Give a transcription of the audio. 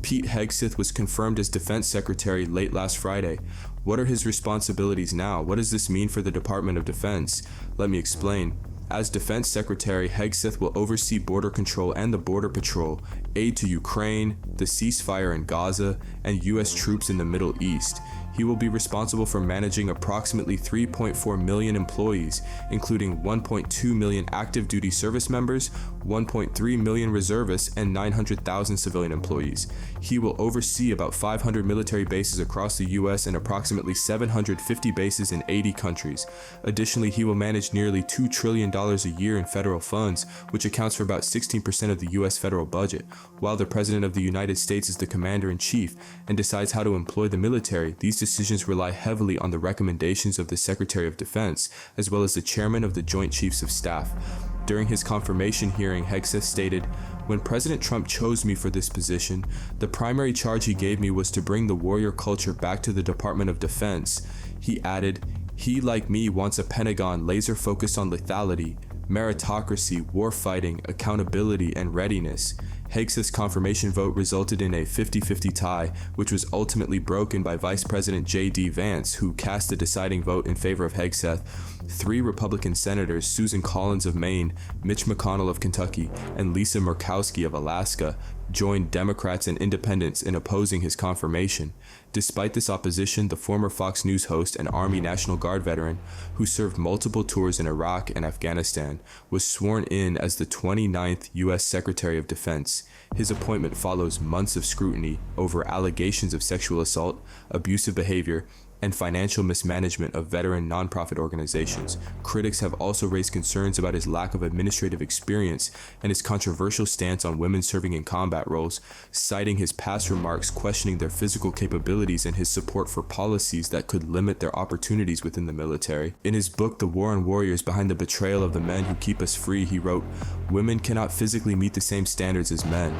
Pete Hegseth was confirmed as Defense Secretary late last Friday. What are his responsibilities now? What does this mean for the Department of Defense? Let me explain. As Defense Secretary, Hegseth will oversee border control and the Border Patrol, aid to Ukraine, the ceasefire in Gaza, and U.S. troops in the Middle East. He will be responsible for managing approximately 3.4 million employees, including 1.2 million active duty service members, 1.3 million reservists, and 900,000 civilian employees. He will oversee about 500 military bases across the U.S. and approximately 750 bases in 80 countries. Additionally, he will manage nearly $2 trillion a year in federal funds, which accounts for about 16% of the U.S. federal budget. While the President of the United States is the Commander-in-Chief and decides how to employ the military, these decisions rely heavily on the recommendations of the Secretary of Defense, as well as the Chairman of the Joint Chiefs of Staff. During his confirmation hearing, Hegseth stated, "When President Trump chose me for this position, the primary charge he gave me was to bring the warrior culture back to the Department of Defense." He added, "He, like me, wants a Pentagon laser-focused on lethality, meritocracy, warfighting, accountability, and readiness." Hegseth's confirmation vote resulted in a 50-50 tie, which was ultimately broken by Vice President J.D. Vance, who cast the deciding vote in favor of Hegseth. 3 Republican senators, Susan Collins of Maine, Mitch McConnell of Kentucky, and Lisa Murkowski of Alaska, joined Democrats and independents in opposing his confirmation. Despite this opposition, the former Fox News host and Army National Guard veteran, who served multiple tours in Iraq and Afghanistan, was sworn in as the 29th U.S. Secretary of Defense. His appointment follows months of scrutiny over allegations of sexual assault, abusive behavior, and financial mismanagement of veteran nonprofit organizations. Critics have also raised concerns about his lack of administrative experience and his controversial stance on women serving in combat roles, citing his past remarks questioning their physical capabilities and his support for policies that could limit their opportunities within the military. In his book, The War on Warriors Behind the Betrayal of the Men Who Keep Us Free, he wrote, "Women cannot physically meet the same standards as men."